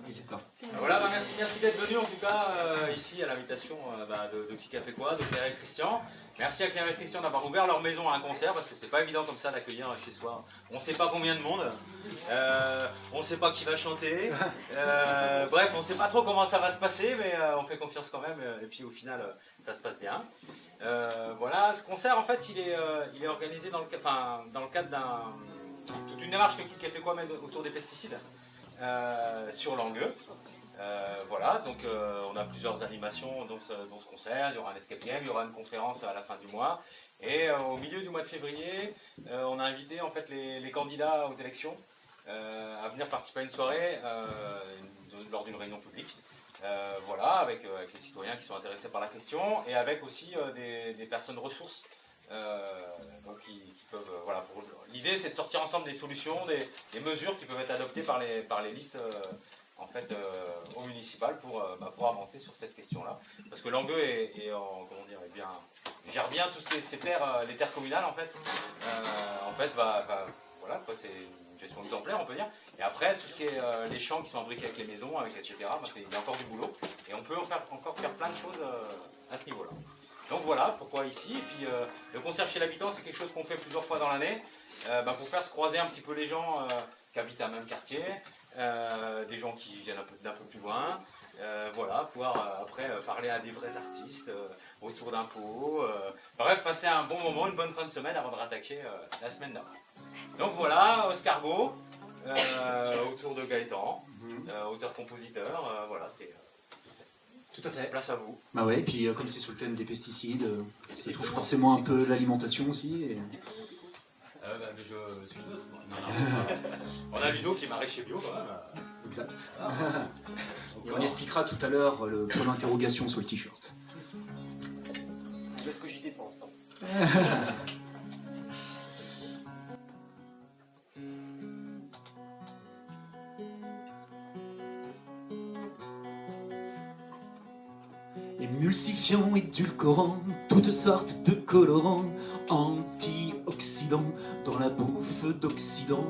N'hésite pas. Voilà, merci d'être venu en tout cas ici à l'invitation de Qui a fait quoi, de Claire et Christian. Merci à Claire et Christian d'avoir ouvert leur maison à un concert parce que c'est pas évident comme ça d'accueillir chez soi. On sait pas combien de monde, on sait pas qui va chanter, bref, on sait pas trop comment ça va se passer, mais on fait confiance quand même et puis au final ça se passe bien. Voilà, ce concert en fait il est organisé dans le cadre toute une démarche que Qui a fait quoi autour des pesticides sur Langueux. Voilà, donc on a plusieurs animations dans ce concert, il y aura un escape game, il y aura une conférence à la fin du mois, et au milieu du mois de février, on a invité en fait les candidats aux élections à venir participer à une soirée lors d'une réunion publique, voilà, avec les citoyens qui sont intéressés par la question, et avec aussi des personnes ressources, donc qui peuvent, voilà, l'idée c'est de sortir ensemble des solutions, des mesures qui peuvent être adoptées par les listes en fait, au municipal pour avancer sur cette question-là. Parce que Langueux gère bien toutes ces terres, les terres communales en fait. Voilà, c'est une gestion exemplaire on peut dire. Et après, tout ce qui est les champs qui sont imbriqués avec les maisons, etc., il y a encore du boulot. Et on peut encore faire plein de choses à ce niveau-là. Donc voilà, pourquoi ici. Et puis le concert chez l'habitant, c'est quelque chose qu'on fait plusieurs fois dans l'année, pour faire se croiser un petit peu les gens qui habitent dans le même quartier, des gens qui viennent d'un peu plus loin, voilà, pouvoir après parler à des vrais artistes autour d'un pot, bref, passer un bon moment, une bonne fin de semaine avant de rattaquer la semaine d'après. Donc voilà, Oscargo, autour de Gaëtan, auteur-compositeur, voilà, c'est... Tout à fait. Place à vous. Bah ouais, et puis comme c'est sur le thème des pesticides, ça touche forcément un peu l'alimentation aussi. Et... je suis d'autres. On a Ludo qui est maraîcher bio quand même. Exact. Et on expliquera tout à l'heure le point d'interrogation sur le t-shirt. Je laisse cogiter pour l'instant. Émulsifiants, édulcorants, toutes sortes de colorants, antioxydants dans la bouffe d'Occident.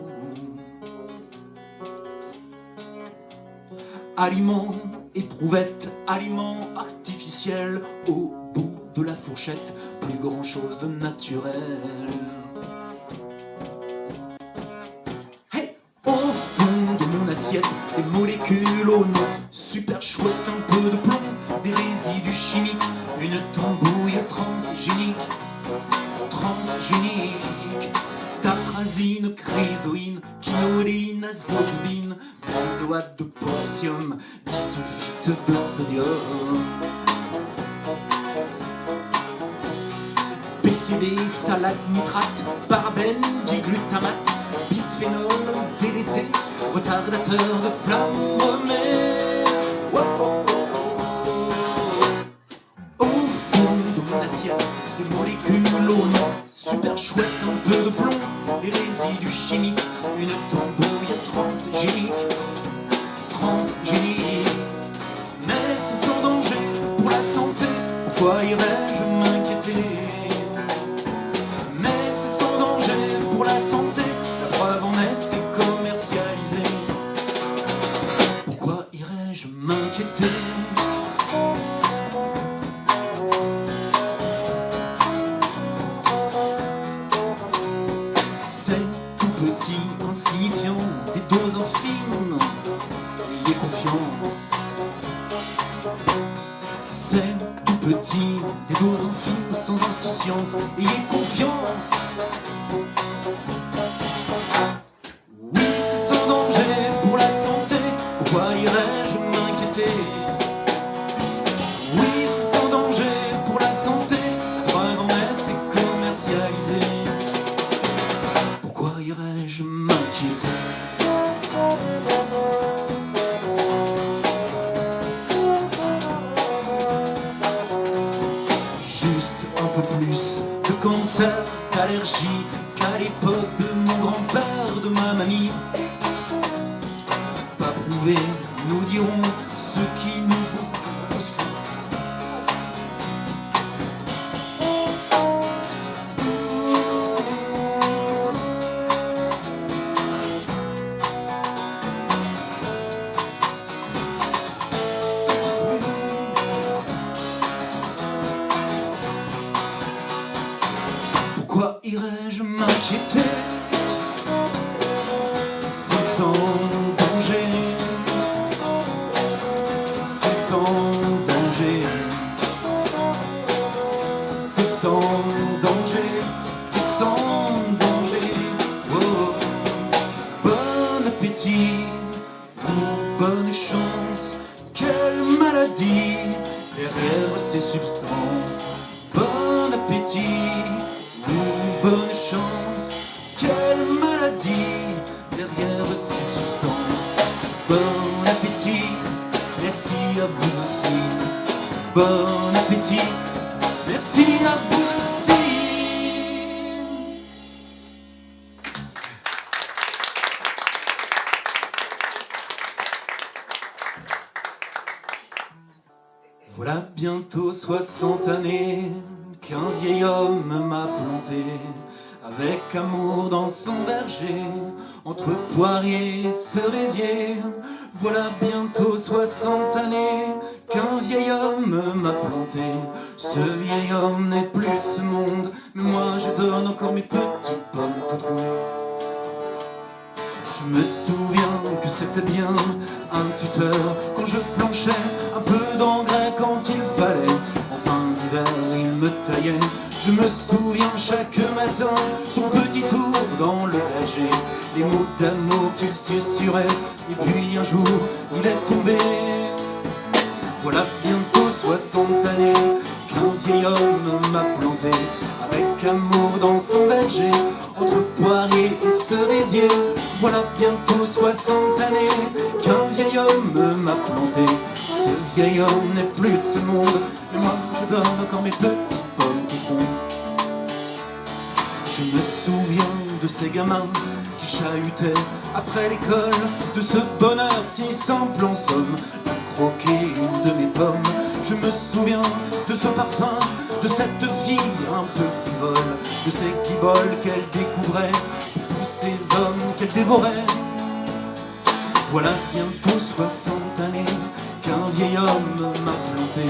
Aliments, éprouvettes, aliments artificiels, au bout de la fourchette, plus grand chose de naturel. Hey, au fond de mon assiette, des molécules au nom super chouette, un peu de plomb, des résidus chimiques, une tambouille transgénique, tartrazine, chrysoïne, quinoline, azobine, benzoate de potassium, disulfite de sodium. PCB, phtalate, nitrate, parabène, diglutamate, bisphénol, DDT, retardateur de flamme, mais... Au fond de mon assiette, des molécules au nom super chouette, un peu de plomb, des résidus chimiques, une tambouille transgénique, mais c'est sans danger pour la santé, pourquoi irais-je m'inquiéter? Mais c'est sans danger pour la santé, la preuve en est, c'est commercialisé. Pourquoi irais-je m'inquiéter? C'est tout petit, insignifiant, des doses infimes, ayez confiance. C'est tout petit, des doses infimes, sans insouciance, ayez confiance. Oui, c'est sans danger pour la santé, pourquoi irais-je m'inquiéter? Oui, c'est sans danger pour la santé, la preuve en est, c'est commercialisé. Pourquoi irais-je m'inquiéter? Juste un peu plus de cancer, d'allergie qu'à l'époque de mon grand-père, de ma mamie. Pas prouvé, nous dirons ceux qui nous bouffent. sans danger, c'est sans danger, c'est sans danger, c'est sans danger. Oh. Bon appétit ou bonne chance, quelle maladie derrière ces substances. Bon appétit ou bonne chance, quelle maladie derrière ces substances. Bon appétit, merci à vous aussi. Bon appétit, merci à vous aussi. Voilà bientôt 60 années qu'un vieil homme m'a planté avec amour dans son verger, entre poiriers et cerisiers. Voilà bientôt 60 années qu'un vieil homme m'a planté. Ce vieil homme n'est plus de ce monde, mais moi je donne encore mes petites pommes toutes rondes. Je me souviens que c'était bien un tuteur quand je flanchais, un peu d'engrais quand il fallait. En fin d'hiver il me taillait. Je me souviens chaque matin son petit tour dans le verger, les mots d'amour qu'il susurrait. Et puis un jour il est tombé. Voilà bientôt 60 années qu'un vieil homme m'a planté avec amour dans son verger, entre poiriers et cerisiers. Voilà bientôt 60 années qu'un vieil homme m'a planté. Ce vieil homme n'est plus de ce monde, mais moi je donne encore mes petites pommes qui font. Je me souviens de ces gamins qui chahutaient après l'école, de ce bonheur si simple en somme, de croquer une de mes pommes. Je me souviens de ce parfum, de cette fille un peu frivole, de ces guiboles qu'elle découvrait, de tous ces hommes qu'elle dévorait. Voilà bientôt 60 années qu'un vieil homme m'a planté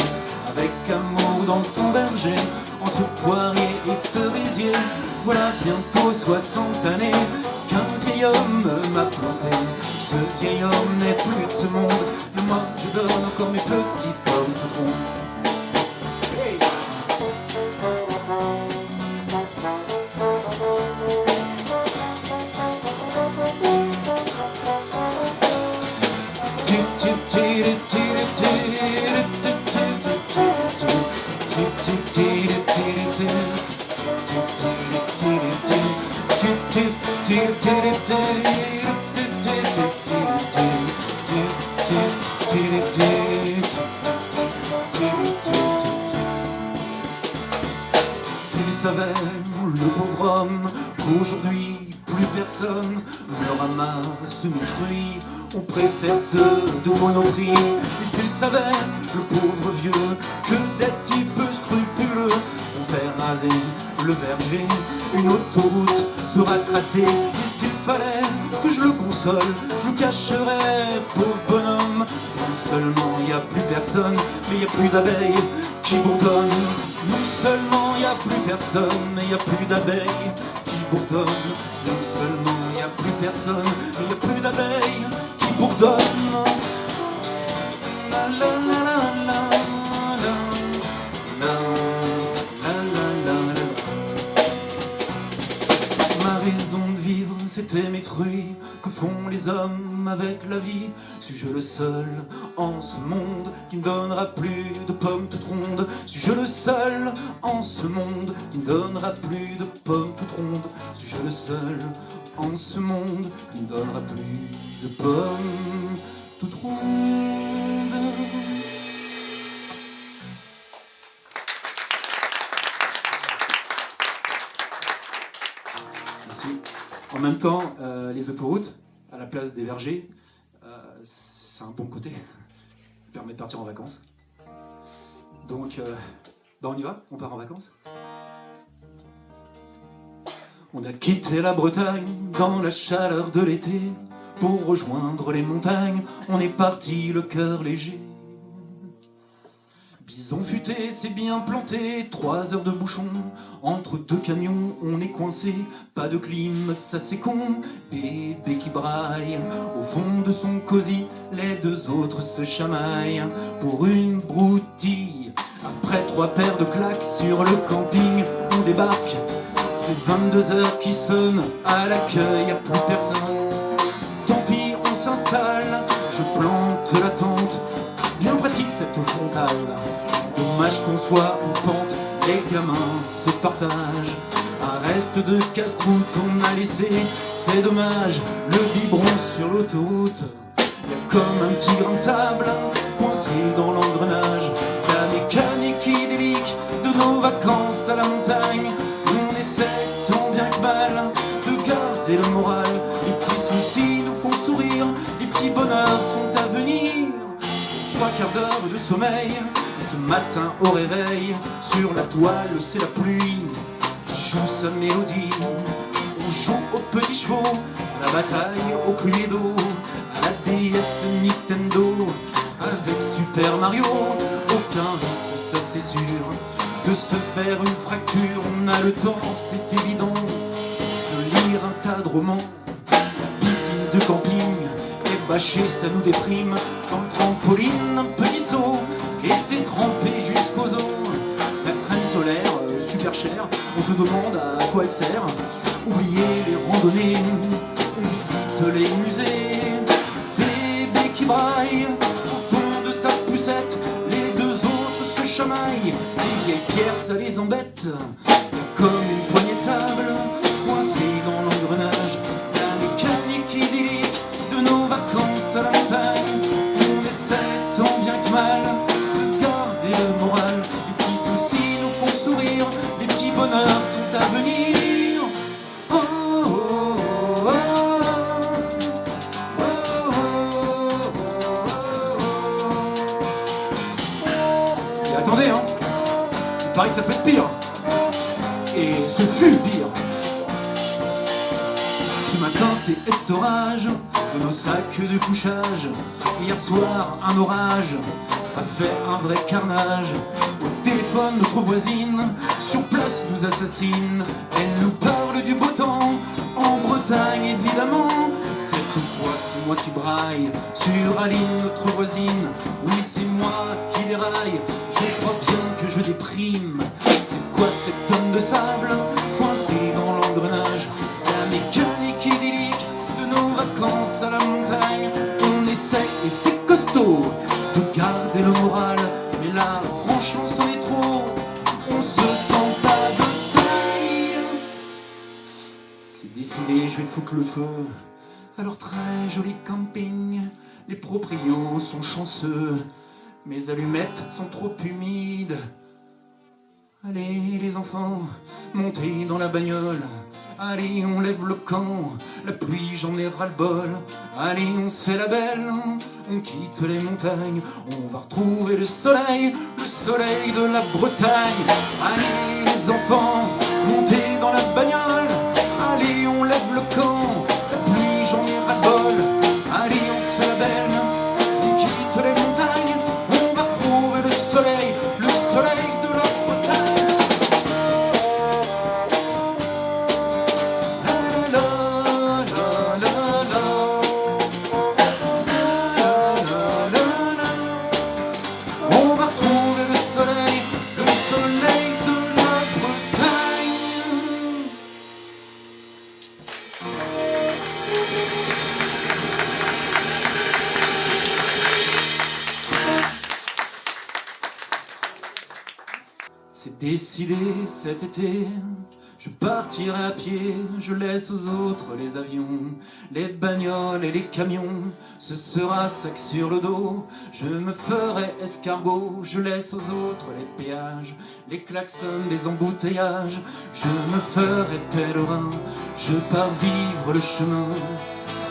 avec amour dans son verger, entre poiriers et cerisiers. Voilà bientôt 60 années qu'un vieil homme m'a planté. Ce vieil homme n'est plus de ce monde, mais moi je donne encore mes petites pommes toutes rondes. Hey! S'il savait, le pauvre homme, qu'aujourd'hui plus personne ne ramasse mes fruits, on préfère ceux de Monoprix. Et s'il savait, le pauvre vieux, que des types scrupuleux vont faire raser le verger, une autoroute sera tracée. Et s'il fallait que je le console, je le cacherais, pauvre bonhomme. Non seulement il n'y a plus personne, mais il n'y a plus d'abeilles qui bourdonnent. Non seulement il n'y a plus personne, mais il n'y a plus d'abeilles qui bourdonnent. Non seulement il n'y a plus personne, mais il n'y a plus d'abeilles qui bourdonnent. La la la la la la la la la la. Ma raison de vivre, c'était mes fruits. Que font les hommes avec la vie? Suis-je le seul en ce monde qui ne donnera plus de pommes toutes rondes? Suis-je le seul en ce monde qui ne donnera plus de pommes toutes rondes? Suis-je le seul en ce monde qui ne donnera plus de pommes toutes rondes? Merci. En même temps, les autoroutes, à la place des vergers, c'est un bon côté. Ça permet de partir en vacances. Donc, on y va? On part en vacances? On a quitté la Bretagne dans la chaleur de l'été pour rejoindre les montagnes. On est parti le cœur léger. Bison futé, c'est bien planté, 3 heures de bouchon. Entre 2 camions, on est coincé. Pas de clim, ça c'est con. Bébé qui braille, au fond de son cosy. Les 2 autres se chamaillent pour une broutille. Après 3 paires de claques sur le camping, on débarque. C'est 22 heures qui sonnent, à l'accueil y'a plus personne. Tant pis, on s'installe, je plante la tente. Bien pratique cette frontale. Dommage qu'on soit en pente, les gamins se partagent. Un reste de casse-croûte on a laissé, c'est dommage. Le biberon sur l'autoroute, y'a comme un petit grain de sable coincé dans l'engrenage. La mécanique idyllique de nos vacances à la montagne. On essaie tant bien que mal de garder le moral. Les petits soucis nous font sourire, les petits bonheurs sont à venir. 3 quarts d'heure de sommeil, et ce matin au réveil, sur la toile c'est la pluie qui joue sa mélodie. On joue aux petits chevaux, à la bataille au Cluedo, à la DS Nintendo, avec Super Mario. Aucun risque, ça c'est sûr, de se faire une fracture. On a le temps, c'est évident, de lire un tas de romans. La piscine de camping est bâchée, ça nous déprime. Dans le trampoline, un petit saut était trempé jusqu'aux os. La crème solaire, super chère, on se demande à quoi elle sert. Oubliez les randonnées, on visite les musées. Bébé qui braille au fond de sa poussette, les 2 autres se chamaillent. Les vieilles pierres, ça les embête. Y'a comme une poignée de sable coincée dans l'engrenage. La mécanique idyllique de nos vacances à la montagne. On essaie tant bien que mal de garder le moral. Les petits soucis nous font sourire, les petits bonheurs sont à venir. Oh, oh, oh, oh, oh. Et attendez, hein, il paraît que ça peut être pire. Et ce fut pire. Ce matin c'est essorage de nos sacs de couchage. Hier soir un orage a fait un vrai carnage. Au téléphone notre voisine sur place nous assassine. Elle nous parle du beau temps en Bretagne évidemment. Cette fois c'est moi qui braille sur Aline notre voisine. Oui c'est moi qui déraille, je crois bien que je déprime. C'est quoi cette tonne de sable coincée dans l'engrenage? La mécanique idyllique de nos vacances à la montagne. On essaie et c'est costaud de garder le moral, mais là franchement c'en est trop. On se sent pas de taille. C'est décidé, je vais foutre le feu. Alors très joli camping, les proprios sont chanceux. Mes allumettes sont trop humides. Allez les enfants, montez dans la bagnole. Allez on lève le camp, la pluie j'en ai ras-le-bol. Allez on se fait la belle, on quitte les montagnes. On va retrouver le soleil de la Bretagne. Allez les enfants, montez dans la bagnole. Allez on lève le camp, la pluie j'en ai ras-le-bol. Allez on se fait la belle, on quitte les montagnes. On va retrouver le soleil de la Bretagne. On va retrouver le soleil de la Bretagne. C'est décidé cet été, je partirai à pied, je laisse aux autres les avions, les bagnoles et les camions, ce sera sac sur le dos, je me ferai escargot, je laisse aux autres les péages, les klaxons des embouteillages, je me ferai pèlerin, je pars vivre le chemin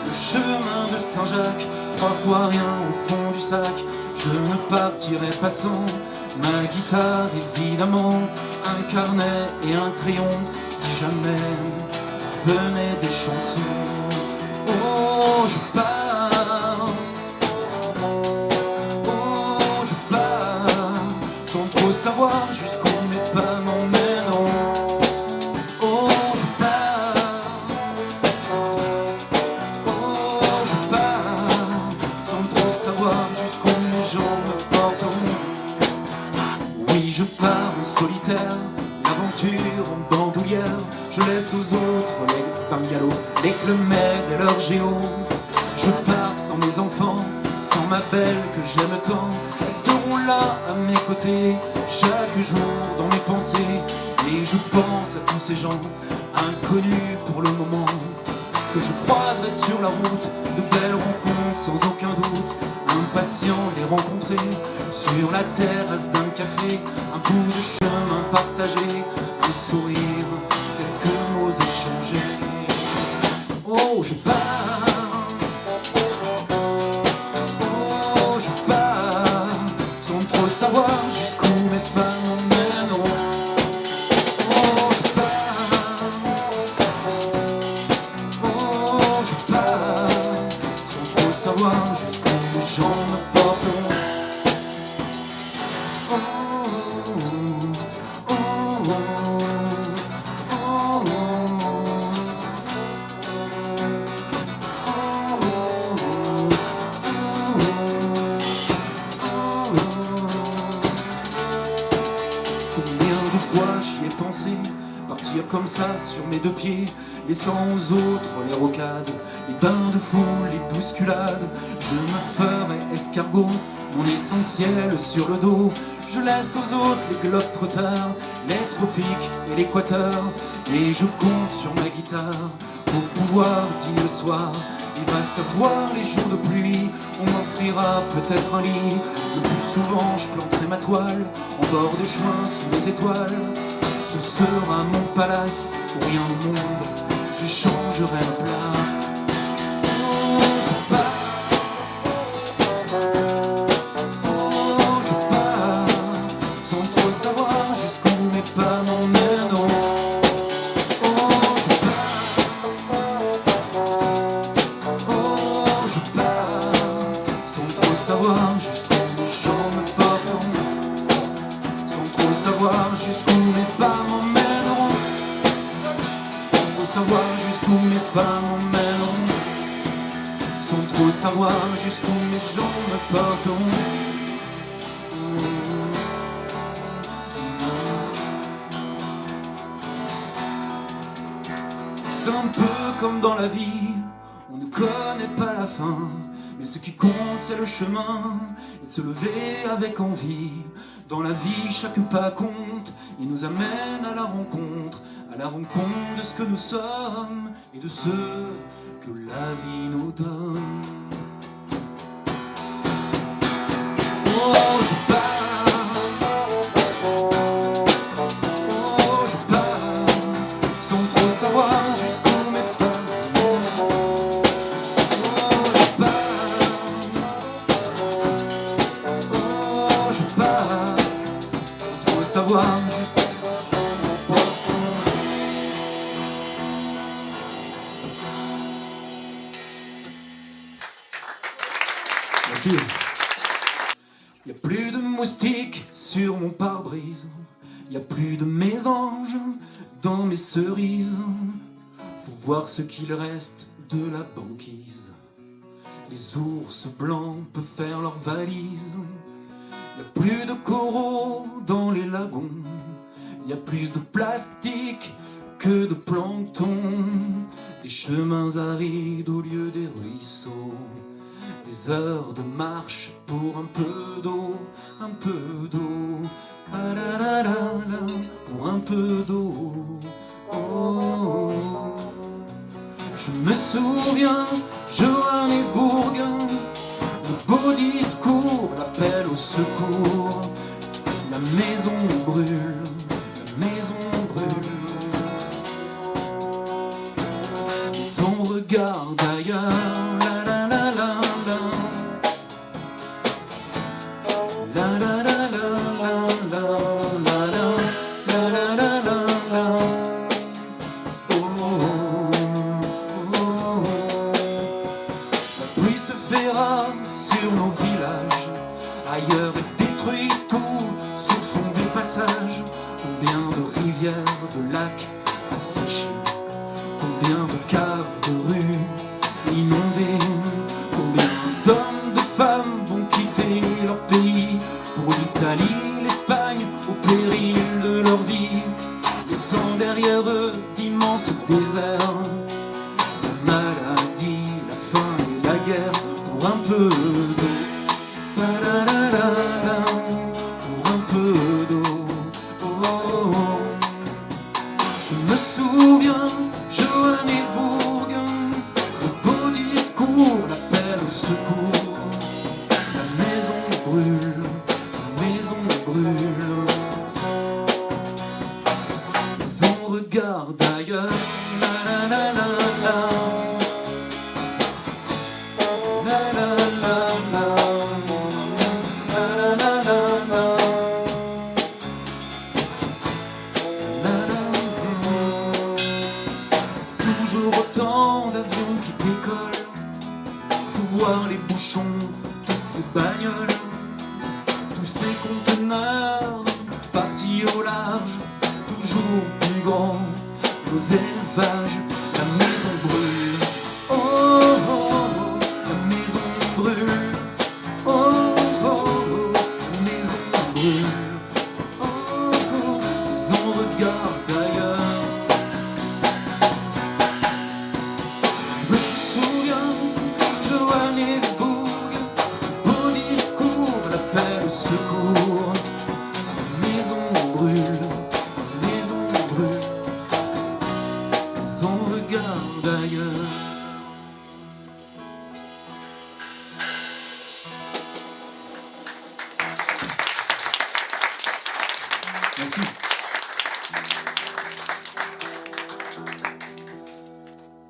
de Saint-Jacques, 3 fois rien au fond du sac, je me partirai passant, ma guitare évidemment, un carnet et un crayon, si jamais venaient des chansons. Oh je pars Je pars sans mes enfants, sans ma belle que j'aime tant. Elles seront là à mes côtés, chaque jour dans mes pensées. Et je pense à tous ces gens, inconnus pour le moment, que je croiserai sur la route, de belles rencontres sans aucun doute. Impatient de les rencontrer, sur la terrasse d'un café, un bout de chemin partagé, un sourire, quelques mots échangés. Oh, je pars. Oh, je pars, sans trop savoir jusqu'où mes pas m'emmèneront. Oh, je pars. Oh, je pars, sans trop savoir jusqu'où les gens me porteront. Oh, oh, oh, oh, oh. Combien de fois j'y ai pensé, partir comme ça sur mes deux pieds, laissant aux autres les rocades, les bains de foule, les bousculades. Je me ferai escargot, mon essentiel sur le dos. Je laisse aux autres les globe-trotters, les tropiques et l'équateur. Et je compte sur ma guitare pour pouvoir dîner le soir. Il va savoir les jours de pluie, on m'offrira peut-être un lit. Le plus souvent je planterai ma toile en bord de chemin sous les étoiles. Ce sera mon palace, pour rien au monde j'échangerai ma place. Oh, je pars. Oh, je pars, sans trop savoir jusqu'où mes pas m'emmèneront. Savoir jusqu'où les gens me porteront, sans trop savoir jusqu'où mes pas m'emmèneront, sans trop savoir jusqu'où mes pas m'emmèneront, sans trop savoir jusqu'où mes gens me porteront. C'est un peu comme dans la vie, on ne connaît pas la fin. Mais ce qui compte c'est le chemin, et de se lever avec envie. Dans la vie chaque pas compte, il nous amène à la rencontre de ce que nous sommes et de ce que la vie nous donne. Oh, je pars. Oh, je pars, sans trop savoir jusqu'où mes pas. Savoir jusqu'où. Merci. Il n'y a plus de moustiques sur mon pare-brise, il n'y a plus de mésanges dans mes cerises. Faut voir ce qu'il reste de la banquise. Les ours blancs peuvent faire leurs valises. Il n'y a plus de coraux dans les lagons, il y a plus de plastique que de plancton. Des chemins arides au lieu des ruisseaux, des heures de marche pour un peu d'eau, ah la la la la, pour un peu d'eau. Oh. Je me souviens, Johannesburg, de beaux discours, l'appel au secours. La maison brûle, la maison brûle. Son regard d'ailleurs, la la la la la, la la la la la la la la la la la. Oh, oh, oh. La pluie se fera sur nos villages, ailleurs elle détruit tout sur son vieux passage. Combien de rivières, de lacs à sécher, combien de caves, de rues inondées, combien d'hommes, de femmes vont quitter leur pays pour l'Italie, l'Espagne, au péril de leur vie, laissant derrière eux d'immenses déserts, la maladie, la faim et la guerre. pour un peu d'eau. Pa-la-la-la-la, pour un peu d'eau. Oh, oh, oh. Je me souviens, Johannesburg, de beaux discours, l'appel au secours. La maison brûle, la maison brûle. Mais on regarde ailleurs. La la la la la. La la la la. La la la la. La la la. Toujours autant d'avions qui décollent. Faut voir les bouchons, toutes ces bagnoles, tous ces conteneurs partis au large, toujours plus grands, nos élevages, la maison brûle. Oh, oh, oh, la maison brûle. Oh, oh, oh, la maison brûle. Oh, oh, mais on regarde ailleurs. Mais je me souviens, Johannesburg, beau discours, l'appel au secours. La maison brûle, la maison brûle. Mais on regarde ailleurs. Merci.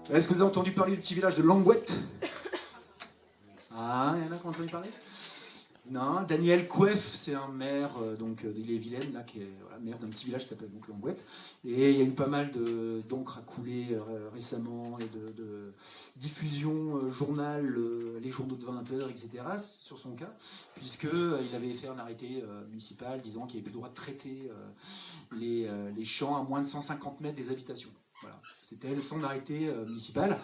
Est-ce que vous avez entendu parler du petit village de Langouette? Ah, il y en a qui ont entendu parler? Non, Daniel Couef, c'est un maire d'Ille-et-Vilaine, là, qui est maire d'un petit village qui s'appelle donc Langouette. Et il y a eu pas mal d'encre à couler récemment et de diffusion journal, les journaux de 20 heures, etc. sur son cas, puisqu'il avait fait un arrêté municipal disant qu'il n'y avait plus le droit de traiter les champs à moins de 150 mètres des habitations. Voilà. C'était son arrêté municipal.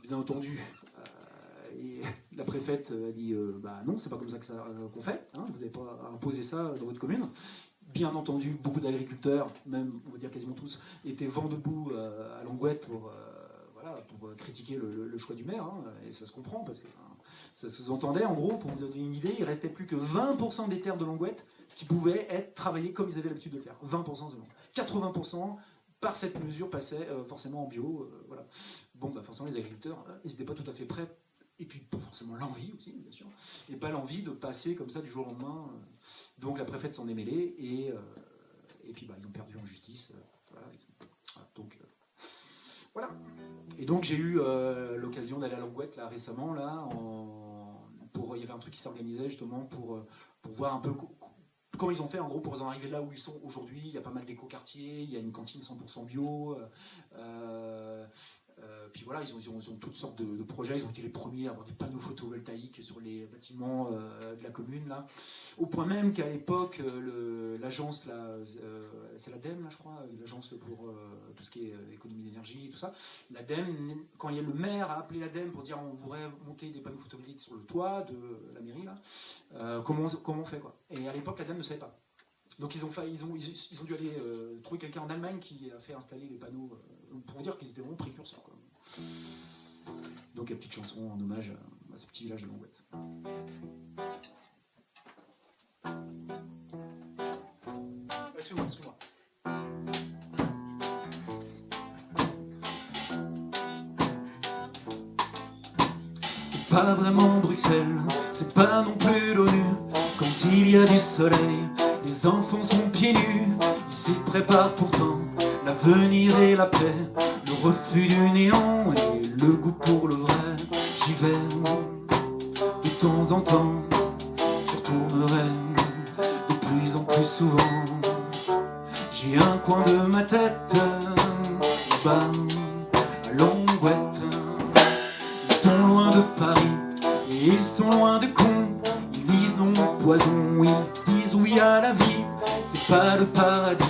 Bien entendu, et la préfète a dit bah non, c'est pas comme ça qu'on fait, hein, vous n'avez pas imposé ça dans votre commune. Bien entendu, beaucoup d'agriculteurs, même on va dire quasiment tous, étaient vent debout à Langouette pour critiquer le choix du maire, hein, et ça se comprend parce que ça sous-entendait, en gros, pour vous donner une idée, il restait plus que 20% des terres de Langouette qui pouvaient être travaillées comme ils avaient l'habitude de le faire. 20% seulement. 80% par cette mesure passaient forcément en bio. Voilà. Bon, bah forcément les agriculteurs, ils n'étaient pas tout à fait prêts. Et puis pas forcément l'envie aussi, bien sûr, et pas l'envie de passer comme ça du jour au lendemain. Donc la préfète s'en est mêlée, et puis bah, ils ont perdu en justice. Voilà. Et donc j'ai eu l'occasion d'aller à Langouette là, récemment, là, il y avait un truc qui s'organisait justement pour voir un peu comment ils ont fait en gros pour en arriver là où ils sont aujourd'hui. Il y a pas mal d'éco-quartiers, il y a une cantine 100% bio. Puis voilà, ils ont toutes sortes de projets. Ils ont été les premiers à avoir des panneaux photovoltaïques sur les bâtiments de la commune, là. Au point même qu'à l'époque, l'agence, c'est l'ADEME, là, je crois, l'agence pour tout ce qui est économie d'énergie, tout ça. L'ADEME, quand il y a le maire a appelé l'ADEME pour dire on voudrait monter des panneaux photovoltaïques sur le toit de la mairie, là, comment on fait, quoi. Et à l'époque, l'ADEME ne savait pas. Donc ils ont dû aller trouver quelqu'un en Allemagne qui a fait installer les panneaux, pour vous dire qu'ils étaient vraiment précurseurs, quoi. Donc une petite chanson en hommage à ce petit village de Langouette. Excuse-moi. C'est pas vraiment Bruxelles, c'est pas non plus l'ONU. Quand il y a du soleil, les enfants sont pieds nus. Ils s'y préparent pourtant l'avenir et la paix, le refus du néant et le goût pour le vrai. J'y vais de temps en temps, j'y retournerai de plus en plus souvent. J'ai un coin de ma tête là-bas à Langouette. Ils sont loin de Paris et ils sont loin de cons. Ils disent non au poison, ils disent oui à la vie. C'est pas le paradis,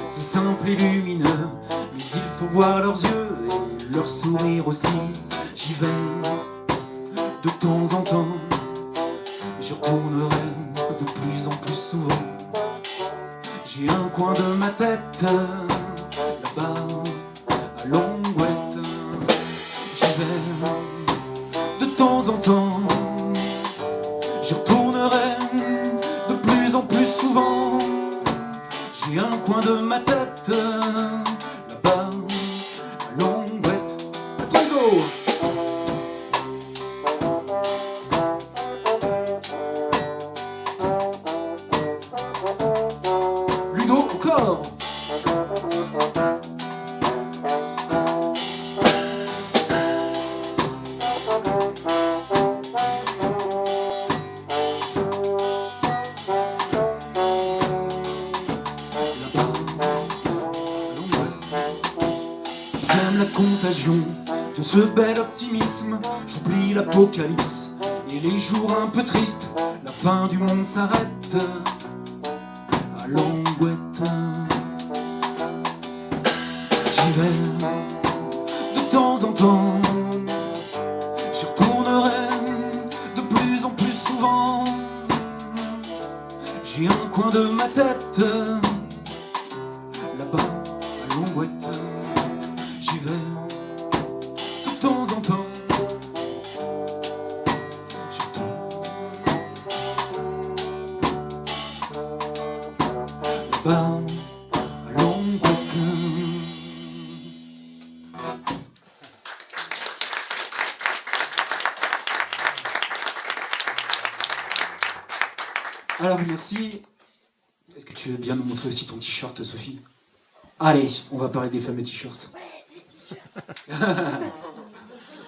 c'est simple et lumineux, mais il faut voir leurs yeux et leur sourire aussi. J'y vais de temps en temps, j'y retournerai de plus en plus souvent. J'ai un coin de ma tête là-bas à Langouette. J'y vais de temps en temps, coin de ma tête, là-bas, à Longuette. À toi, Hugo. Ludo, encore. J'aime la contagion de ce bel optimisme. J'oublie l'apocalypse et les jours un peu tristes. La fin du monde s'arrête à Longuette. J'y vais de temps en temps. J'y retournerai de plus en plus souvent. J'ai un coin de ma tête là-bas à Longuette. J'y vais de temps en temps. J'y retourne là-bas à Longuette. Alors merci. Est-ce que tu veux bien nous montrer aussi ton t-shirt, Sophie? Allez, on va parler des fameux t-shirts.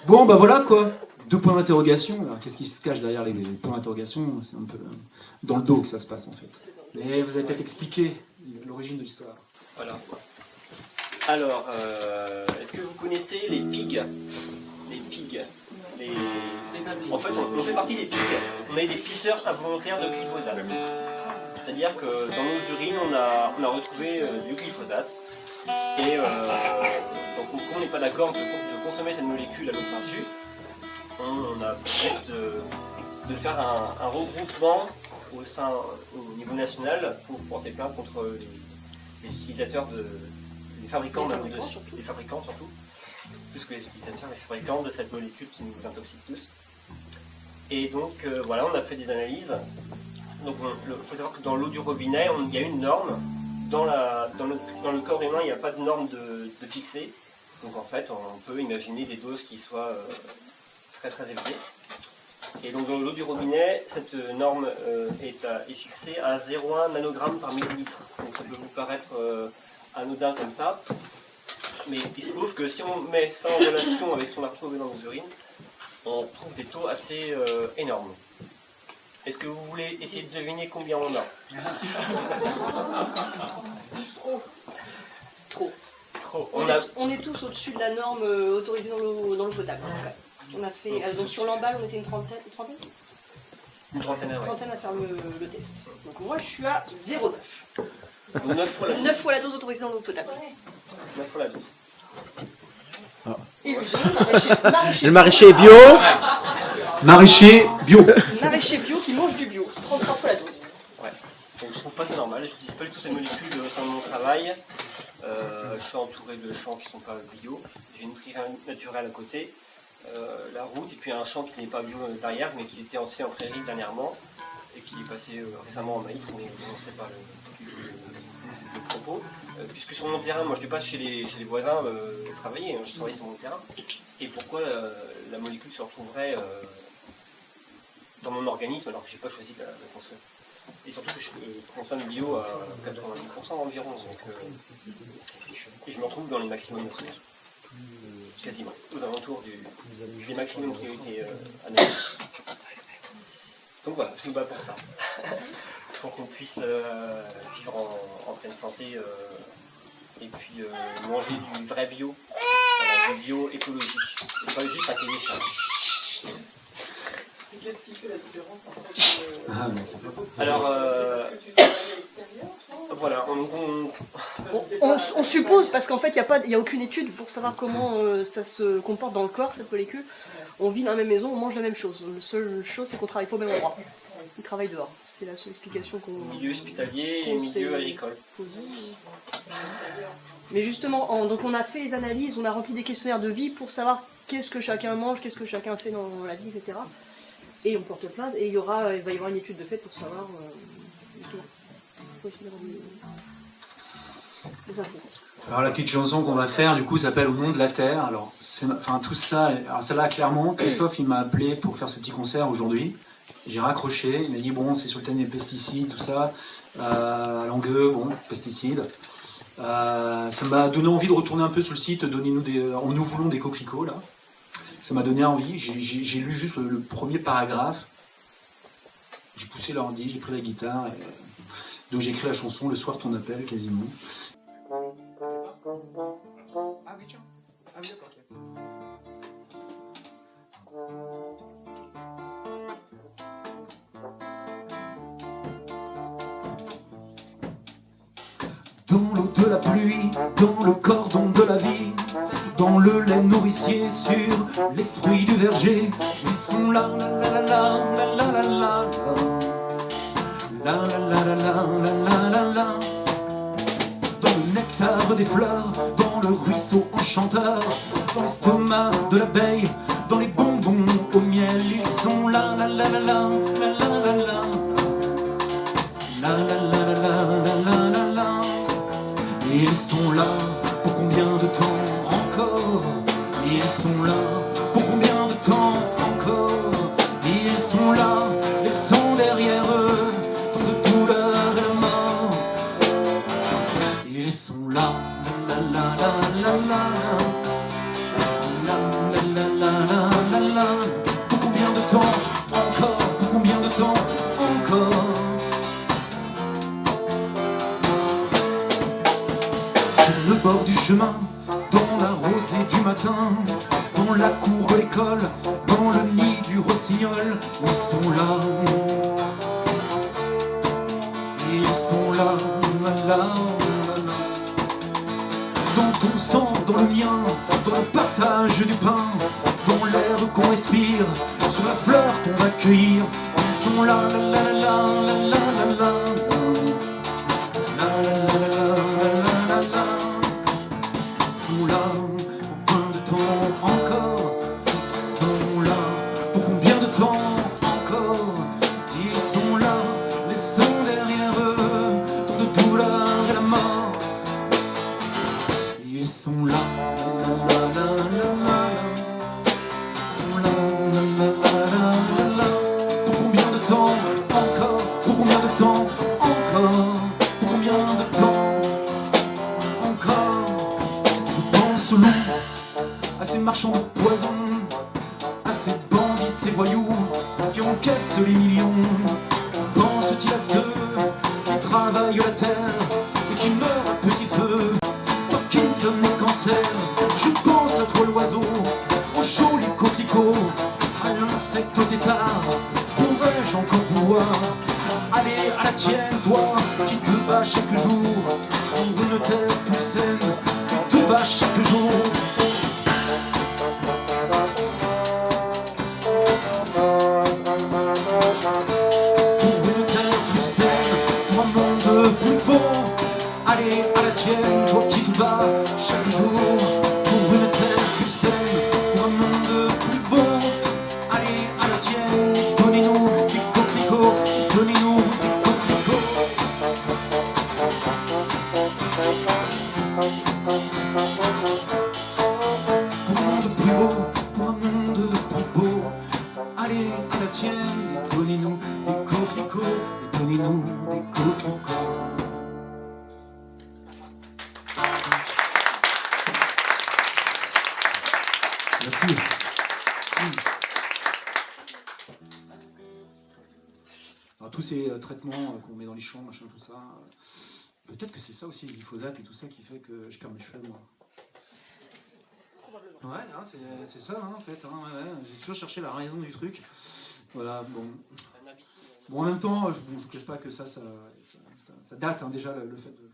Bon, bah voilà quoi. 2 points d'interrogation. Alors qu'est-ce qui se cache derrière les points d'interrogation? C'est un peu dans le dos que ça se passe en fait. Mais vous avez peut-être expliqué l'origine de l'histoire. Voilà. Alors, est-ce que vous connaissez les pigs? Les pigs. En fait, on fait partie des pigs. On est des pisseurs involontaires de glyphosate. C'est-à-dire que dans nos urines, on a retrouvé du glyphosate. Et donc, comme on n'est pas d'accord de consommer cette molécule à notre insu, on a peut-être de faire un regroupement au niveau national pour porter plainte contre les utilisateurs, les fabricants les fabricants surtout, plus que les utilisateurs, les fabricants de cette molécule qui nous intoxique tous. Et donc voilà, on a fait des analyses. Donc il faut savoir que dans l'eau du robinet, il y a une norme. Dans le corps humain, il n'y a pas de norme de fixée. Donc en fait, on peut imaginer des doses qui soient très très élevées. Et donc dans l'eau du robinet, cette norme est fixée à 0,1 nanogramme par millilitre. Donc ça peut vous paraître anodin comme ça. Mais il se trouve que si on met ça en relation avec ce qu'on a retrouvé dans nos urines, on trouve des taux assez énormes. Est-ce que vous voulez essayer de deviner combien on a? Trop. On est tous au-dessus de la norme autorisée dans l'eau potable. On a fait, donc sur l'emballe, on était une trentaine Une trentaine, ouais. à faire le test. Donc moi, je suis à 0,9. 9 fois la dose autorisée dans l'eau potable. 9 fois la dose. Et puis, Le maraîcher bio. Maraîcher bio. Maraîcher bio qui mange du bio. 33 fois la dose. Ouais. Donc je trouve pas ça normal. Je n'utilise pas du tout ces molécules au sein de mon travail. Je suis entouré de champs qui ne sont pas bio. J'ai une prairie naturelle à côté. La route, et puis un champ qui n'est pas bio derrière, mais qui était aussi en prairie dernièrement, et qui est passé récemment en maïs, mais on ne sait pas le propos. Puisque sur mon terrain, moi je ne vais pas chez les voisins travailler, hein, je travaille sur mon terrain. Et pourquoi la molécule se retrouverait dans mon organisme alors que je n'ai pas choisi de la consommer? Et surtout que je consomme bio à 90% environ, donc et je me retrouve dans les maximums nationaux. Quasiment, aux alentours des maximums qui ont été analysés. Donc voilà, je me bats pour ça. Pour qu'on puisse vivre en pleine santé et puis manger du vrai bio, du bio écologique. C'est pas juste un cahier charge. Qu'est-ce qui fait la différence entre Alors, voilà, on suppose, parce qu'en fait, il n'y a aucune étude pour savoir comment ça se comporte dans le corps, cette molécule. On vit dans la même maison, on mange la même chose. La seule chose, c'est qu'on ne travaille pas au même endroit. On travaille dehors. C'est la seule explication qu'on... Milieu hospitalier et milieu agricole. Mais justement, donc on a fait les analyses, on a rempli des questionnaires de vie pour savoir qu'est-ce que chacun mange, qu'est-ce que chacun fait dans la vie, etc. Et on porte plainte, et il va y avoir une étude de fait pour savoir... les infos. Alors la petite chanson qu'on va faire, du coup, s'appelle Au nom de la Terre. Alors, enfin tout ça, alors celle-là, clairement, Christophe, il m'a appelé pour faire ce petit concert aujourd'hui. J'ai raccroché, il m'a dit, bon, c'est sur le thème des pesticides, tout ça, à Langueux, bon, pesticides. Ça m'a donné envie de retourner un peu sur le site, nous voulons des coquelicots, là. Ça m'a donné envie, j'ai lu juste le premier paragraphe, j'ai poussé l'ordi, j'ai pris la guitare, donc j'ai écrit la chanson Le soir ton appel, quasiment. Ah oui, tiens. Ah oui, d'accord, ok. Dans l'eau de la pluie, dans le cordon de la vie, dans le lait nourricier sur les fruits du verger, ils sont là, la la la la la la la la la la la la la la. Dans le nectar des fleurs, dans le ruisseau enchanteur, dans l'estomac de l'abeille, dans les bonbons au miel, ils sont là, la la la la la la la la la la la la la la. Ils sont là pour combien de temps encore? Ils sont là pour combien de temps encore? Ils sont là, laissant derrière eux tant de douleur et de mort. Ils sont là, la la la la la la la la la la la. Pour combien de temps encore? Pour combien de temps encore? Sur le bord du chemin, dans la rosée du matin, dans la cour de l'école, dans le nid du rossignol, ils sont là. Ils sont là, là, là, là. Dans ton sang, dans le mien, dans le partage du pain, dans l'air qu'on respire, sur la fleur qu'on va cueillir, ils sont là, la la la la la la la. Ils sont là, la la la la la. Ils sont là, la la la la la. Pour combien de temps encore? Pour combien de temps encore? Pour combien de temps encore? Je pense aux loups, à ces marchands de poison, à ces bandits, ces voyous qui encaissent les millions. Pense-t-il à ceux qui travaillent la terre et qui meurent à petit feu? Parkinson et cancer, je pense à toi l'oiseau, au joli coquelicot, à l'insecte au tétard. Pourrais-je encore pouvoir aller à la tienne, toi qui te bats chaque jour pour une terre plus saine, qui te bats chaque jour? Pour une terre plus saine, pour un monde plus beau. Allez à la tienne, toi qui te bats chaque jour pour une terre plus saine, pour un monde plus beau. Allez à la tienne, donnez-nous des coquelicots, donnez-nous des coquelicots. Pour un monde plus beau, pour un monde plus beau. Allez à la tienne, et donnez-nous des coquelicots, et donnez-nous des coquelicots. Merci. Alors, tous ces traitements qu'on met dans les champs, machin, tout ça, peut-être que c'est ça aussi, le glyphosate et tout ça qui fait que je perds mes cheveux, moi. Ouais, hein, c'est ça, hein, en fait. Hein, ouais, j'ai toujours cherché la raison du truc. Voilà, bon. Bon, en même temps, je vous cache pas que ça date, hein, déjà, le fait de...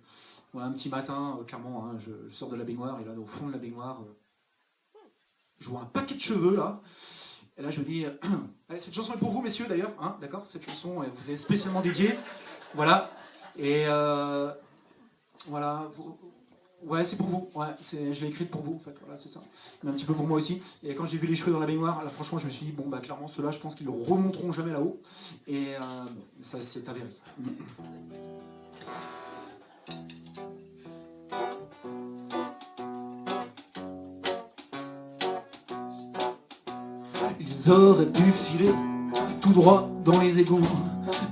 Voilà, un petit matin, clairement, hein, je sors de la baignoire, et là, au fond de la baignoire... je vois un paquet de cheveux là, et là je me dis, cette chanson est pour vous messieurs d'ailleurs, hein, d'accord? Cette chanson vous est spécialement dédiée, voilà, et voilà, ouais c'est pour vous, ouais, je l'ai écrite pour vous en fait, voilà c'est ça, mais un petit peu pour moi aussi, et quand j'ai vu les cheveux dans la baignoire, là franchement je me suis dit, bon bah clairement ceux-là je pense qu'ils ne remonteront jamais là-haut, et ça c'est avéré. Ils auraient pu filer tout droit dans les égouts,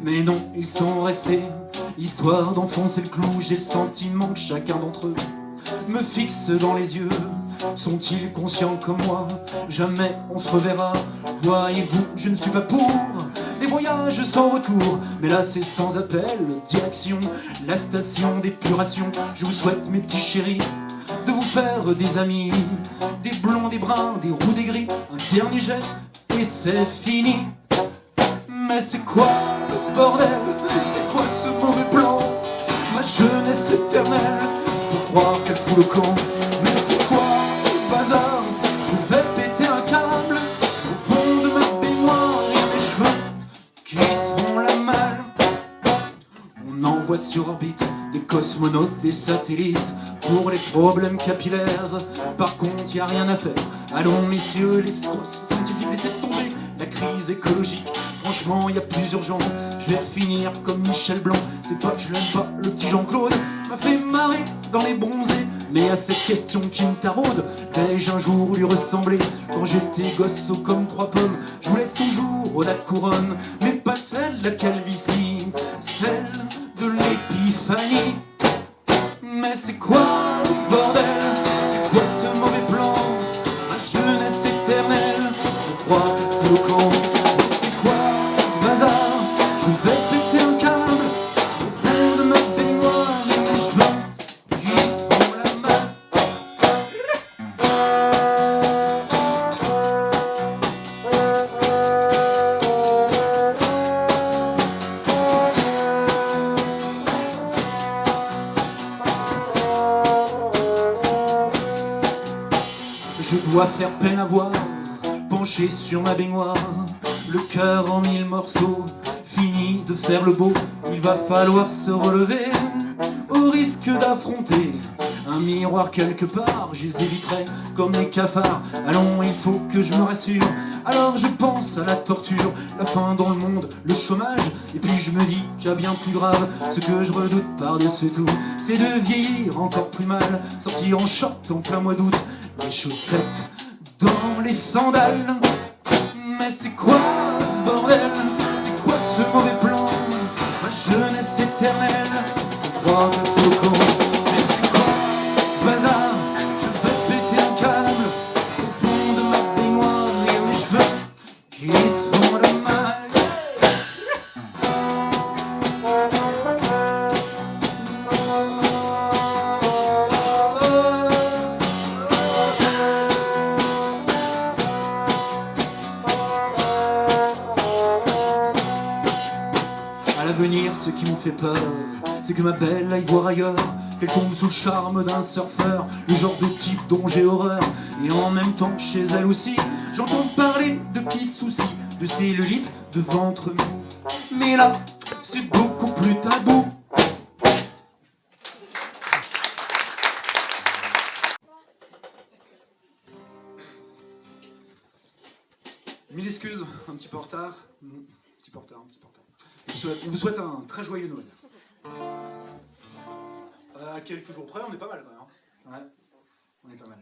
mais non, ils sont restés, histoire d'enfoncer le clou. J'ai le sentiment que chacun d'entre eux me fixe dans les yeux. Sont-ils conscients comme moi? Jamais on se reverra. Voyez-vous, je ne suis pas pour des voyages sans retour, mais là c'est sans appel, direction la station d'épuration. Je vous souhaite, mes petits chéris, de vous faire des amis, des blonds, des bruns, des roux, des gris. Un dernier jet et c'est fini. Mais c'est quoi ce bordel? C'est quoi ce mauvais plan? Ma jeunesse éternelle, faut croire qu'elle fout le camp. Mais c'est quoi ce bazar? Je vais péter un câble au fond de ma baignoire. Il y a mes cheveux qui se font la malle. On envoie sur orbite des cosmonautes, des satellites pour les problèmes capillaires. Par contre, y a rien à faire. Allons messieurs les scientifiques, laissez tomber la crise écologique. Franchement, y a plus urgent. Je vais finir comme Michel Blanc. C'est pas que je l'aime pas, le petit Jean-Claude m'a fait marrer dans les bronzés. Mais à cette question qui me taraude, vais-je un jour lui ressembler? Quand j'étais gosse comme 3 pommes, je voulais toujours la couronne, mais pas celle de la calvitie, celle de l'épiphanie. Mais c'est quoi ce bordel? C'est quoi ce mauvais plan? Ma jeunesse éternelle, je crois qu'il faut le camp. Mais c'est quoi ce bazar? Je vais péter un câble au fond de ma baignoire. Et mes cheveux qui se font la main. Je dois faire peine à voir, penché sur ma baignoire, le cœur en 1000 morceaux, fini de faire le beau. Il va falloir se relever, au risque d'affronter un miroir quelque part. Je les éviterai comme les cafards. Allons, il faut que je me rassure. Alors je pense à la torture, la faim dans le monde, le chômage. Et puis je me dis qu'il y a bien plus grave. Ce que je redoute par-dessus tout, c'est de vieillir encore plus mal, sortir en short en plein mois d'août, les chaussettes dans les sandales. Mais c'est quoi ce bordel? C'est quoi ce mauvais plan? Ma jeunesse éternelle, on croit qu'il faut le camp. Mais c'est quoi ce bazar? Je vais péter un câble au fond de ma baignoire. Et mes cheveux qui se font la malle. À l'avenir, ce qui me fait peur, c'est que ma belle aille voir ailleurs, qu'elle tombe sous le charme d'un surfeur, le genre de type dont j'ai horreur. Et en même temps, chez elle aussi, j'entends parler de petits soucis, de cellulite, de ventre mou. Mais là, c'est beaucoup plus tabou. Mille excuses, un petit peu en retard. Un petit peu en retard. On vous souhaite un très joyeux Noël. À quelques jours près, on est pas mal quand même. Ouais, on est pas mal.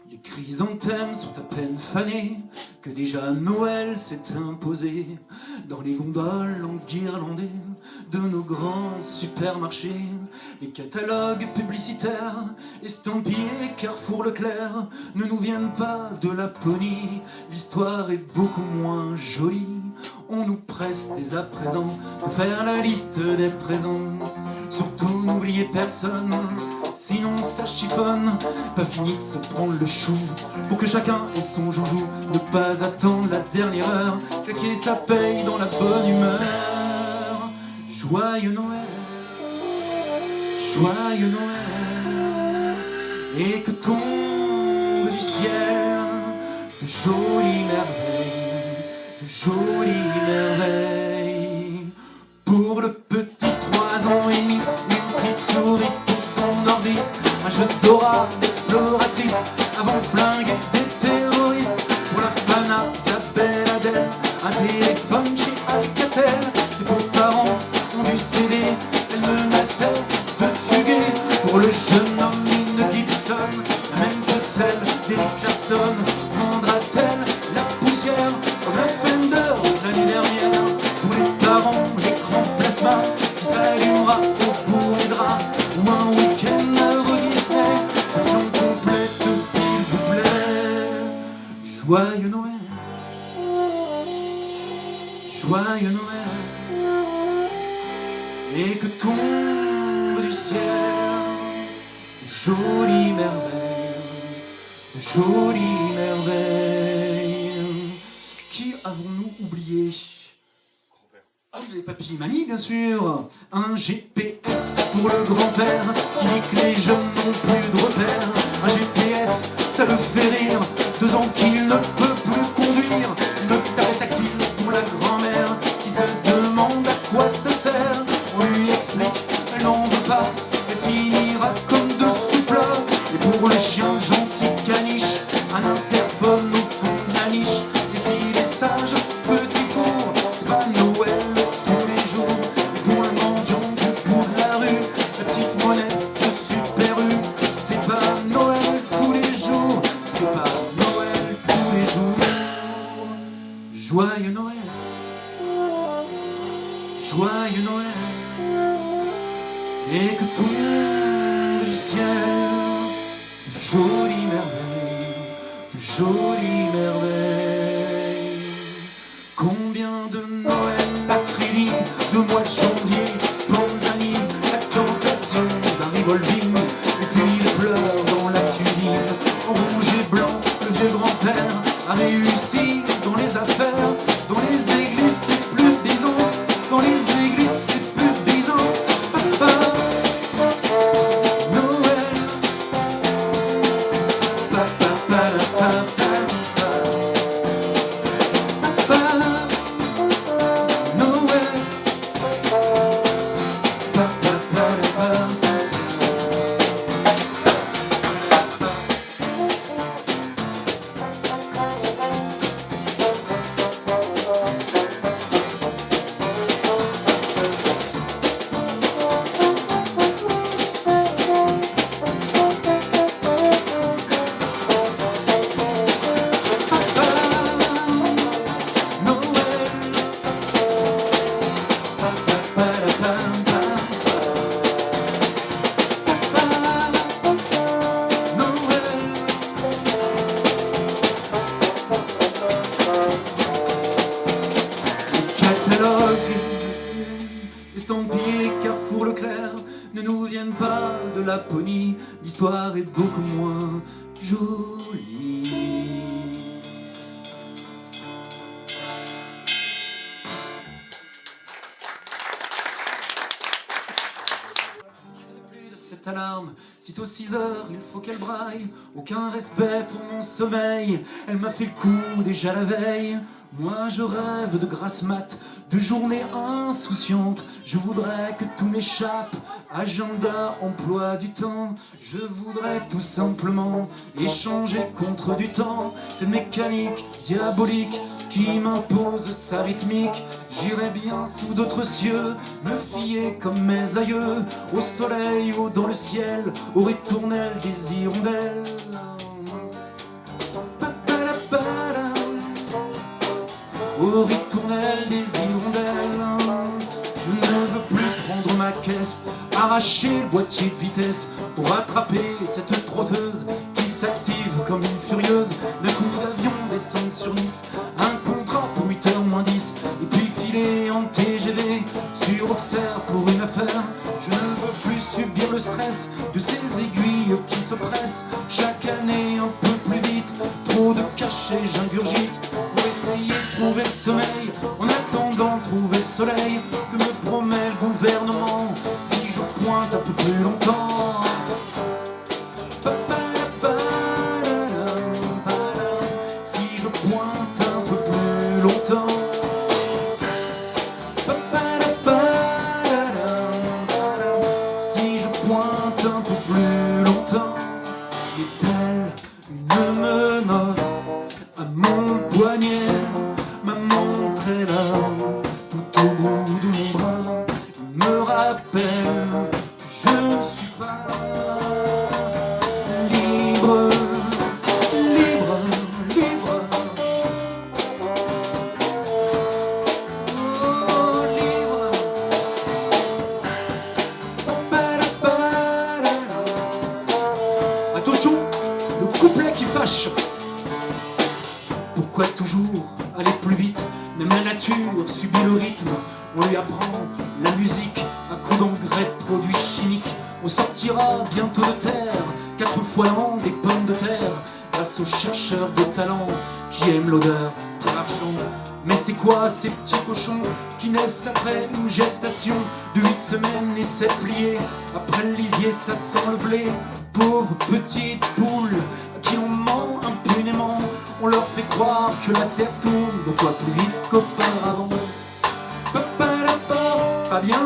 Les chrysanthèmes sont à peine fanés, que déjà Noël s'est imposé dans les gondoles enguirlandées de nos grands supermarchés. Les catalogues publicitaires estampillés Carrefour Leclerc ne nous viennent pas de Laponie, l'histoire est beaucoup moins jolie. On nous presse dès à présent de faire la liste des présents. Surtout n'oubliez personne, sinon ça chiffonne. Pas fini de se prendre le chou pour que chacun ait son joujou. Ne pas attendre la dernière heure, claquer sa paye dans la bonne humeur. Joyeux Noël, joyeux Noël, et que tombe du ciel de jolies merveilles, de jolies merveilles. Pour le petit 3 ans et demi, une petite souris pour son ordi, un jeu d'aura d'exploratrice avant de flinguer des terroristes. Pour la Fana, la belle Adèle, un téléphone chez Alcatel. Ses pauvres parents ont dû céder, elle menaçait de fuguer. Pour le jeune homme, une Gibson, la même que celle Joyeux Noël, joyeux Noël, et que tombe du ciel de jolies merveilles, de jolies merveilles. Qui avons-nous oublié? Ah, les papis et mamies, bien sûr. Un GPS pour le grand-père qui dit que les jeunes n'ont plus de repères. Un GPS, ça le fait rire. 2 ans qu'il ne peut plus conduire. Une tablette tactile pour la grand-mère qui se demande à quoi ça sert. On lui explique, elle n'en veut pas. Elle finira comme de sous-plat. Et pour le chien gentil caniche, un interphone au fond de la niche. Et s'il est sage, petit four, c'est pas Noël tous les jours. Et pour le mendiant du bout de la rue, la petite monnaie de Super U, c'est pas Noël tous les jours, c'est pas Noël tous les jours. Joyeux Noël, joyeux Noël, et que tombe du ciel de jolies merveilles, de jolies merveilles. Combien de Noël à crédit, de mois de janvier, Panzani, la tentation d'un revolving, et puis les pleurs dans la cuisine. En rouge et blanc, le vieux grand-père a réussi dans les affaires. Dans les églises, c'est plus de Byzance. Dans les églises, c'est plus de Byzance. Papa, Noël. Papa, papa, papa. Papa, Noël. Papa, papa, estampillés Carrefour Leclerc ne nous viennent pas de Laponie. L'histoire est beaucoup moins jolie. Plus de cette alarme, sitôt 6 heures, il faut qu'elle braille. Aucun respect pour mon sommeil, elle m'a fait le coup déjà la veille. Moi je rêve de grasse mat, de journées insouciantes. Je voudrais que tout m'échappe, agenda, emploi du temps. Je voudrais tout simplement échanger contre du temps. Cette mécanique diabolique qui m'impose sa rythmique. J'irais bien sous d'autres cieux, me fier comme mes aïeux au soleil ou dans le ciel, aux ritournelles des hirondelles. Aux ritournelles des hirondelles. Je ne veux plus prendre ma caisse, arracher le boîtier de vitesse pour attraper cette trotteuse qui s'active comme une furieuse. D'un coup d'avion descendre sur Nice, un contrat pour 8h moins 10, et puis filer en TGV sur Auxerre pour une affaire. Je ne veux plus subir le stress de ces aiguilles qui se pressent chaque année un peu plus vite. Trop de cachets, j'ingurgite pour essayer de trouver le sommeil, en attendant de trouver le soleil que me promet le gouvernement si je pointe un peu plus longtemps. Si je pointe un peu plus longtemps. Si je pointe un peu plus longtemps. Est-elle une menotte à mon poignet? Ma montre est là, tout au bout de mon bras. Il me rappelle que je ne suis pas libre, libre, libre. Pourquoi toujours aller plus vite? Même la nature subit le rythme. On lui apprend la musique à coups d'engrais de produits chimiques. On sortira bientôt de terre 4 fois l'an des pommes de terre, grâce aux chercheurs de talent qui aiment l'odeur de l'argent. Mais c'est quoi ces petits cochons qui naissent après une gestation de 8 semaines et 7 pliés? Après le lisier ça sent le blé. Pauvres petites poules à qui l'on ment impunément. On leur fait croire que la terre tourne 2 fois plus vite qu'auparavant. Pas bien.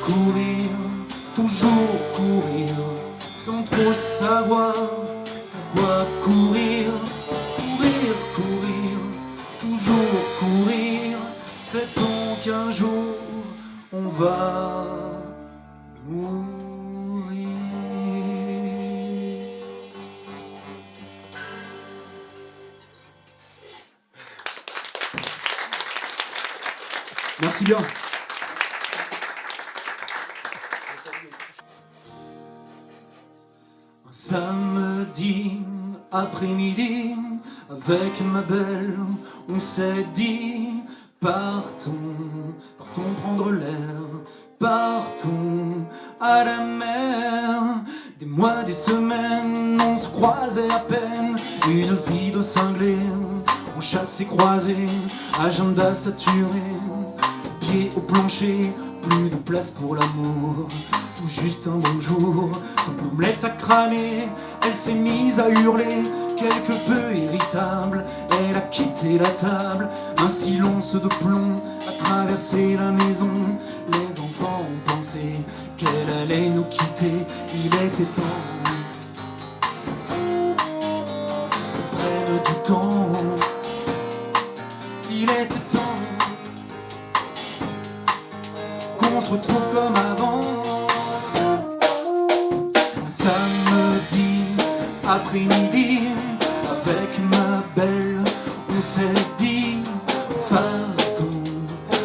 Courir, toujours courir, sans trop savoir pourquoi courir. Courir, courir, toujours courir, sait-on qu'un jour on va mourir. Merci bien. Un samedi après-midi, avec ma belle, on s'est dit partons, partons prendre l'air, partons à la mer. Des mois, des semaines, on se croisait à peine, une vie de cinglé, on chassait croisé, agenda saturé, pieds au plancher, plus de place pour l'amour. Tout juste un bonjour, son omelette a cramé, elle s'est mise à hurler, quelque peu irritable, elle a quitté la table, un silence de plomb a traversé la maison, les enfants ont pensé qu'elle allait nous quitter, il était temps qu'on prenne du temps, il était temps qu'on se retrouve comme avant. Samedi après-midi, avec ma belle, on s'est dit partons,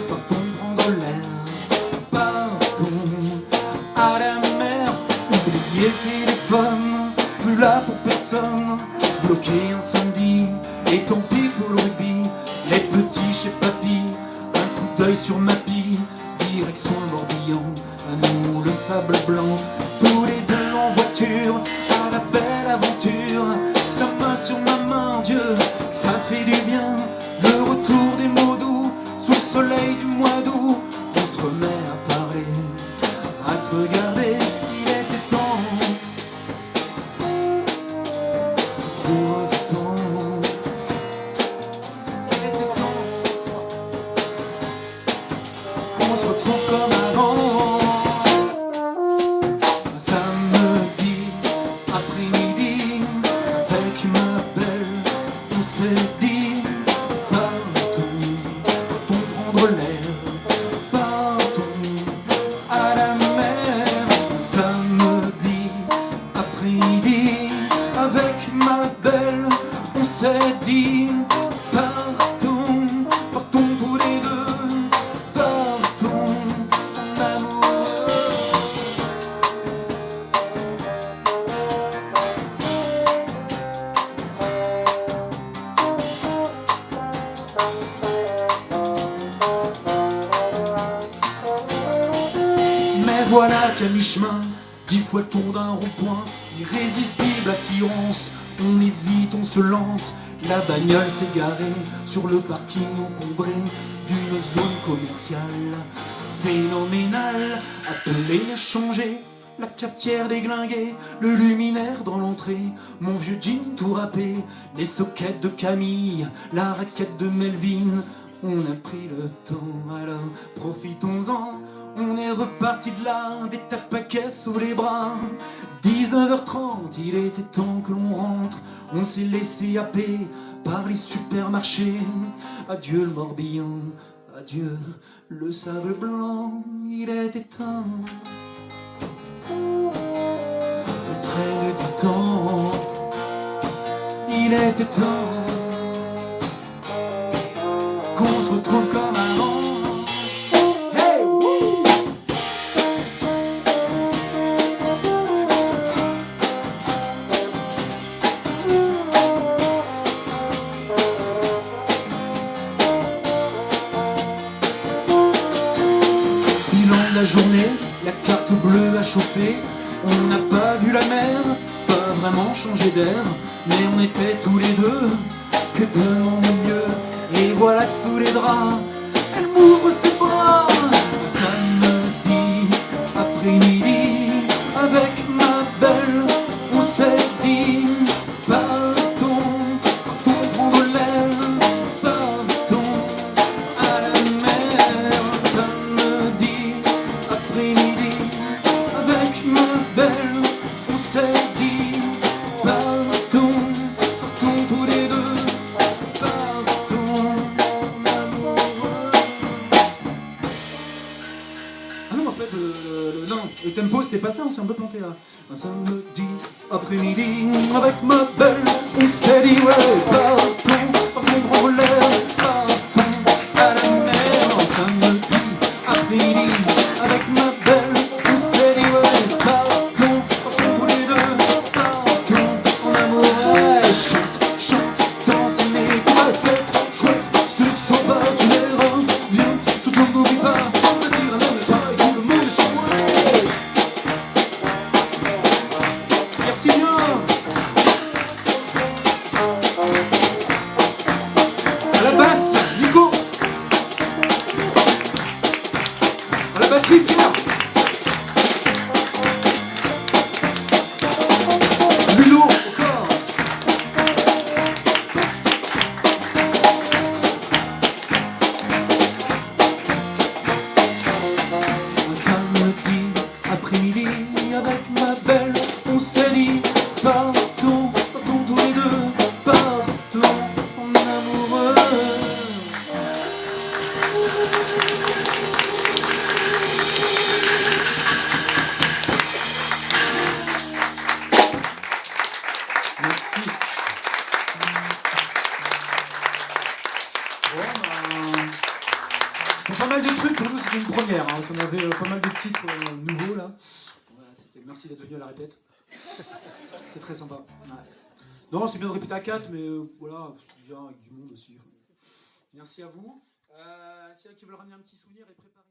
partons prendre l'air, partons à la mer. Oublier le téléphone, plus là pour personne, bloquer un samedi, et tant pis pour le rugby. Les petits chez papy, un coup d'œil sur ma pie, direction le Morbihan, à nous le sable blanc, tous les deux en voiture, à la belle aventure, sa main sur ma main, Dieu, ça fait du bien, le retour des mots doux, sous le soleil du mois d'août, on se remet à parler, à se regarder, il était temps, pour du temps, il était temps, on se retrouve comme avant. Voilà qu'à mi-chemin, 10 fois le tour d'un rond-point, irrésistible attirance, on hésite, on se lance, la bagnole s'est garée sur le parking encombré d'une zone commerciale phénoménale, appelée à changer, la cafetière déglinguée, le luminaire dans l'entrée, mon vieux jean tout râpé, les soquettes de Camille, la raquette de Melvin. On a pris le temps, alors profitons-en. On est reparti de là, des tas de paquets sous les bras. 19h30, il était temps que l'on rentre. On s'est laissé happer par les supermarchés. Adieu le Morbihan, adieu le sable blanc. Il était temps qu'on traîne du temps. Il était temps qu'on se retrouve comme avant. Hey, wouh! Bilan de la journée, la carte bleue a chauffé. On n'a pas vu la mer, pas vraiment changé d'air, mais on était tous les deux que de mon mieux. Et voilà que sous les draps, elle m'ouvre ses bras. Samedi après-midi, avec ma belle, on s'est dit partons, partons prendre l'air, partons à la mer. Samedi après-midi, avec ma belle, on s'est dit partons, partons tous les deux. Ah non, en fait, non, le tempo c'était pas ça, on s'est un peu planté là. Un samedi après-midi, avec ma belle, on s'est dit ouais, partons, partons prendre l'air, partons à la mer. Un samedi après-midi, avec ma belle, on s'est dit ouais, partons, partons tous les deux, partons en amour. Ouais, chante, chante, danse mes baskets, chouette, ce soir pas tu verras, viens, surtout n'oublie pas, vas-y ramène-toi et tout le monde est chez moi. Merci bien. À la basse, Nico. À la batterie, Pierre. Ludo, au corps. Un samedi après-midi, avec ma belle, on s'est dit partons, partons tous les deux, partons en amoureux. Merci. Bon, pas mal de trucs, pour nous c'était une première, hein, parce qu'on avait pas mal de titres nouveaux là. Voilà, merci d'être venu à la répète. C'est très sympa. Ouais. Non, c'est bien de répéter à 4, mais voilà, c'est bien avec du monde aussi. Merci à vous. S'il y en a qui veulent ramener un petit souvenir et préparer.